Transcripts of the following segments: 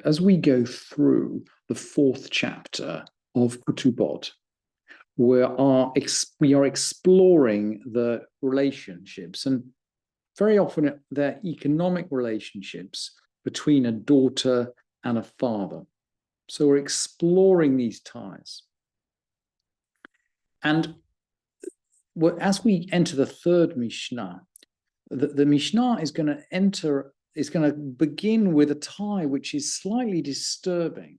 as we go through the fourth chapter of Ketubot, we are exploring the relationships, and very often they're economic relationships between a daughter and a father. So we're exploring these ties. And as we enter the third Mishnah, the Mishnah is going to begin with a tie which is slightly disturbing,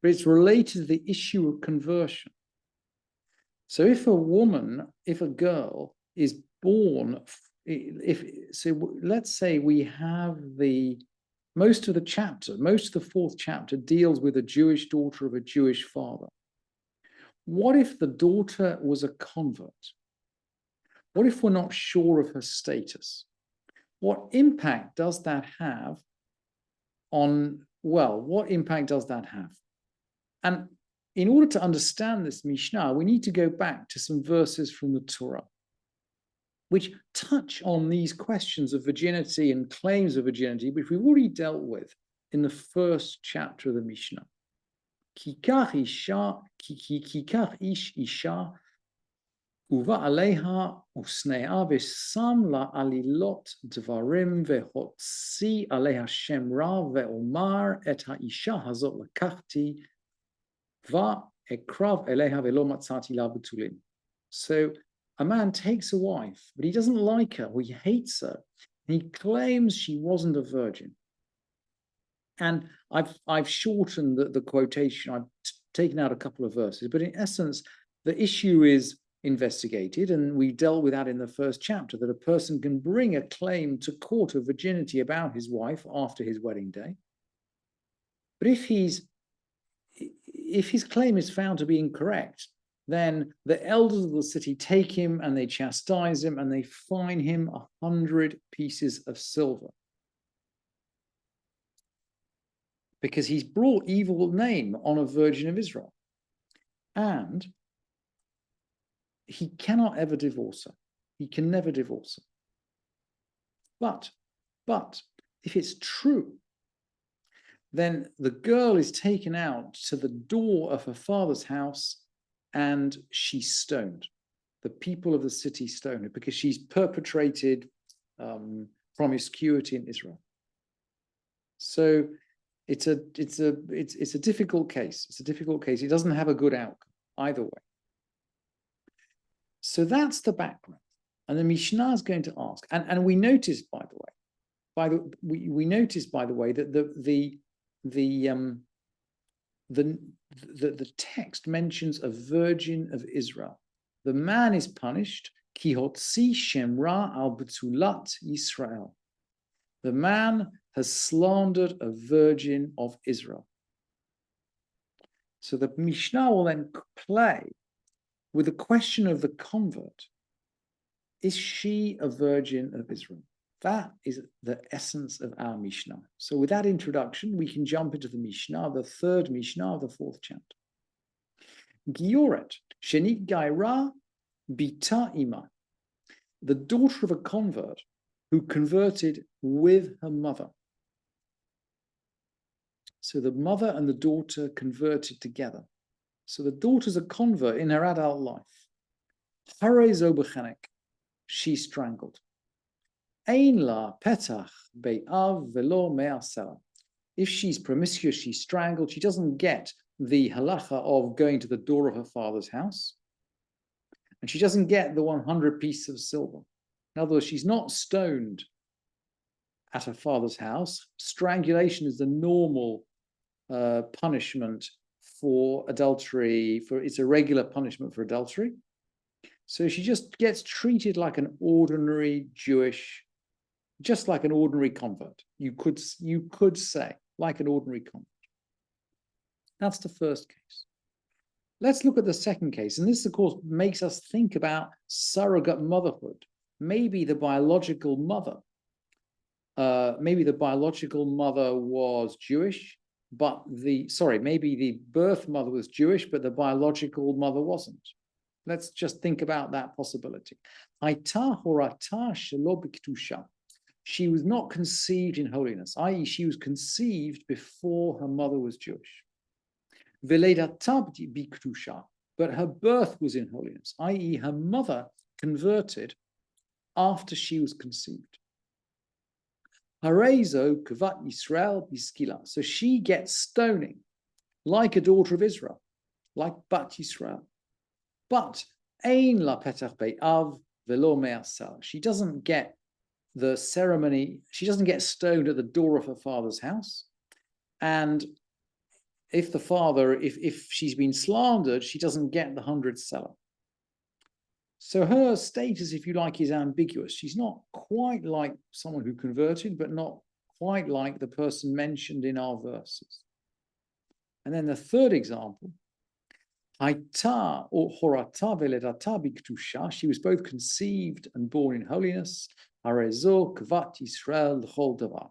but it's related to the issue of conversion. So if a girl is born, let's say we have most of the fourth chapter deals with a Jewish daughter of a Jewish father. What if the daughter was a convert? What if we're not sure of her status? What impact does that have what impact does that have? And in order to understand this Mishnah, we need to go back to some verses from the Torah, which touch on these questions of virginity and claims of virginity, which we've already dealt with in the first chapter of the Mishnah. Kikach ish isha uva aleha usnea vesam la alilot dvarim vehotzi aleha shem ra ve'omar et ha'isha hazot lakachti va ekrav eleha velo matzati la betulim. So a man takes a wife, but he doesn't like her, or he hates her, and he claims she wasn't a virgin. And I've shortened the quotation. I've taken out a couple of verses, but in essence, the issue is investigated, and we dealt with that in the first chapter, that a person can bring a claim to court of virginity about his wife after his wedding day. But if his claim is found to be incorrect, then the elders of the city take him and they chastise him and they fine him 100 pieces of silver, because he's brought evil name on a virgin of Israel. And he cannot ever divorce her. He can never divorce her. But if it's true, then the girl is taken out to the door of her father's house and she's stoned. The people of the city stone her because she's perpetrated promiscuity in Israel. So it's a difficult case. It's a difficult case. It doesn't have a good outcome either way. So that's the background. And the Mishnah is going to ask, and we noticed, by the way, that the text mentions a virgin of Israel. The man is punished. Ki hotzi shemra al betulat Yisrael. The man has slandered a virgin of Israel. So the Mishnah will then play with the question of the convert. Is she a virgin of Israel? That is the essence of our Mishnah. So with that introduction, we can jump into the Mishnah, the third Mishnah of the fourth chapter. Gioret, Shenit Gaira, Bita Ima, the daughter of a convert who converted with her mother. So the mother and the daughter converted together. So the daughter's a convert in her adult life. Hare Zobechenek, she strangled. Ein la petach be'av velo me'asela. If she's promiscuous, she's strangled. She doesn't get the halacha of going to the door of her father's house. And she doesn't get the 100 pieces of silver. In other words, she's not stoned at her father's house. Strangulation is the normal punishment for adultery. It's a regular punishment for adultery. So she just gets treated like an ordinary Jewish, just like an ordinary convert. You could say, like an ordinary convert. That's the first case. Let's look at the second case. And this, of course, makes us think about surrogate motherhood. Maybe the biological mother was Jewish, but maybe the birth mother was Jewish, but the biological mother wasn't. Let's just think about that possibility. she was not conceived in holiness, i.e., she was conceived before her mother was Jewish. But her birth was in holiness, i.e., her mother converted after she was conceived. Harezo kavat Yisrael biskila. So she gets stoning like a daughter of Israel, like Bat Yisrael. But ein la petach be'av velo me'asal. She doesn't get the ceremony, she doesn't get stoned at the door of her father's house. And if the father, if she's been slandered, she doesn't get the 100th seller. So her status, if you like, is ambiguous. She's not quite like someone who converted, but not quite like the person mentioned in our verses. And then the third example, Haita or Horata veledata biktusha. She was both conceived and born in holiness. Harezo kvat Yisrael l'chol davar.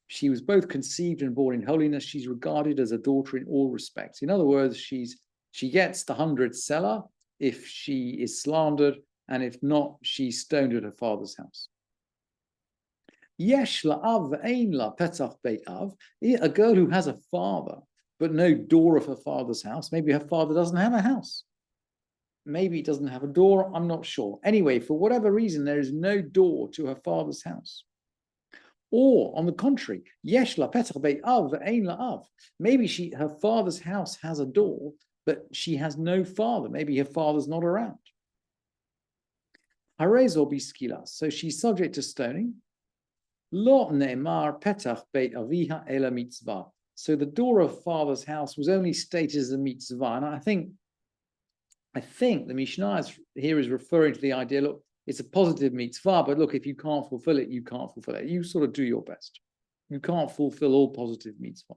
She was both conceived and born in holiness. She's regarded as a daughter in all respects. In other words, she gets the 100th seller if she is slandered, and if not, she's stoned at her father's house. Yesh la'av ve'ein la petach beit av. A girl who has a father but no door of her father's house. Maybe her father doesn't have a house. Maybe he doesn't have a door. I'm not sure. Anyway, for whatever reason, there is no door to her father's house. Or, on the contrary, yesh la petach beit av ve'ein la'av. Maybe her father's house has a door, but she has no father. Maybe her father's not around. Harezor biskila. So she's subject to stoning. Lo ne'emar petach beit aviha ela mitzvah. So the door of father's house was only stated as a mitzvah. And I think the Mishnah here is referring to the idea, look, it's a positive mitzvah, but look, if you can't fulfill it, you can't fulfill it. You sort of do your best. You can't fulfill all positive mitzvah.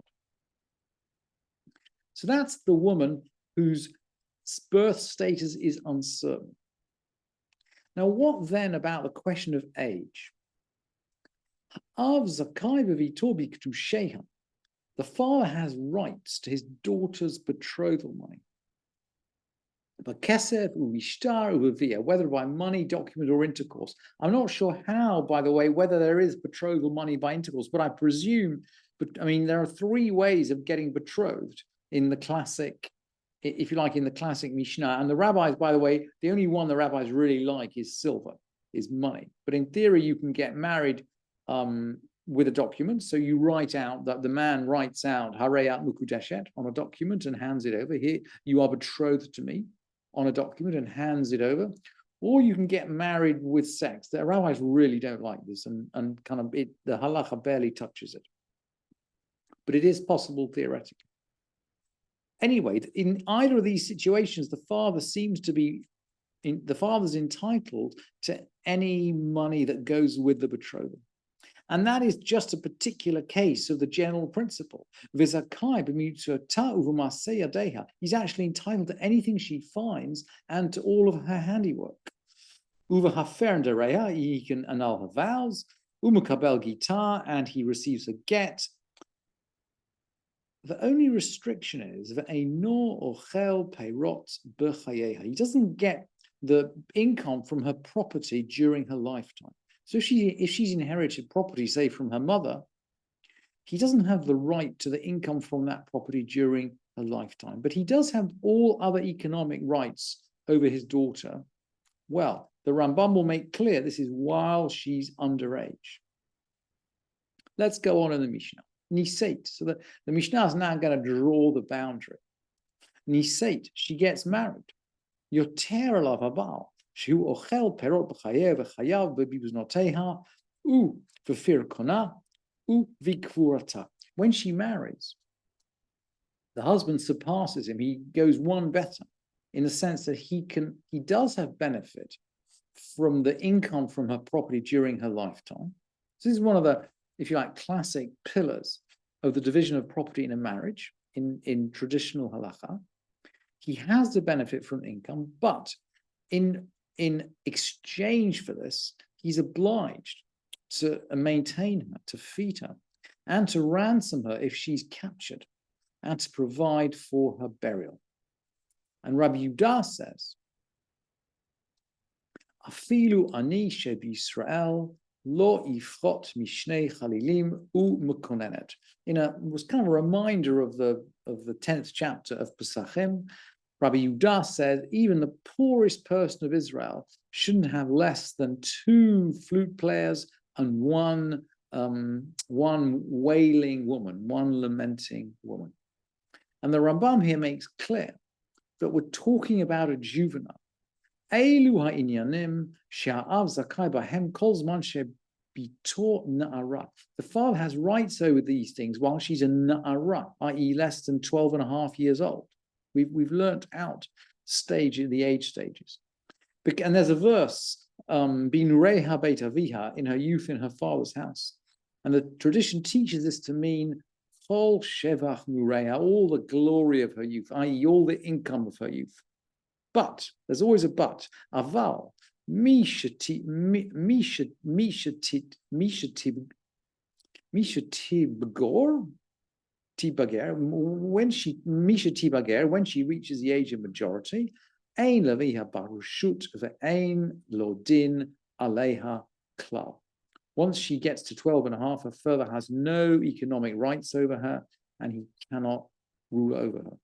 So that's the woman whose birth status is uncertain. Now, what then about the question of age? Av zakai v'vitor b'ktusheha. The father has rights to his daughter's betrothal money. Whether by money, document, or intercourse. I'm not sure how, by the way, whether there is betrothal money by intercourse, but I presume, there are three ways of getting betrothed in the classic, if you like, in the classic Mishnah. And the rabbis, by the way, the only one the rabbis really like is silver, is money. But in theory, you can get married with a document. So you write out that the man writes out Hareyat Mukudeshet on a document and hands it over. Here, you are betrothed to me on a document and hands it over. Or you can get married with sex. The rabbis really don't like this, and kind of the halacha barely touches it. But it is possible theoretically. Anyway, in either of these situations, the father's entitled to any money that goes with the betrothal. And that is just a particular case of the general principle. He's actually entitled to anything she finds and to all of her handiwork. He can annul her vows, and he receives a get. The only restriction is he doesn't get the income from her property during her lifetime. So if she's inherited property, say from her mother, he doesn't have the right to the income from that property during her lifetime. But he does have all other economic rights over his daughter. Well, the Rambam will make clear this is while she's underage. Let's go on in the Mishnah. Nisait. So the Mishnah is now going to draw the boundary. Nisait, she gets married. Yoter alav habal. When she marries, the husband surpasses him. He goes one better in the sense that he does have benefit from the income from her property during her lifetime. So this is one of the, if you like, classic pillars of the division of property in a marriage in traditional halacha. He has the benefit from income, but in exchange for this, he's obliged to maintain her, to feed her, and to ransom her if she's captured, and to provide for her burial. And Rabbi Yudah says, Afilu ani sheb Yisrael Lo ifchot mishnei chalilim u mekonenet. Was kind of a reminder of the 10th chapter of Pesachim. Rabbi Yehuda said even the poorest person of Israel shouldn't have less than 2 flute players and one wailing woman, one lamenting woman. And the Rambam here makes clear that we're talking about a juvenile. Elu ha'inyanim she'a'av zakai bahem kol zman she'bitor na'ara. The father has rights over these things while she's a na'ara, i.e. less than 12 and a half years old. We've learnt out the age stages. And there's a verse, Binureha beit aviha, in her youth in her father's house. And the tradition teaches this to mean Chol shevach nureha, all the glory of her youth, i.e. all the income of her youth. But, there's always a but, aval, when she reaches the age of majority, ein leviha barushut ve'ein lodin aleha klal. Once she gets to 12 and a half, her father has no economic rights over her, and he cannot rule over her.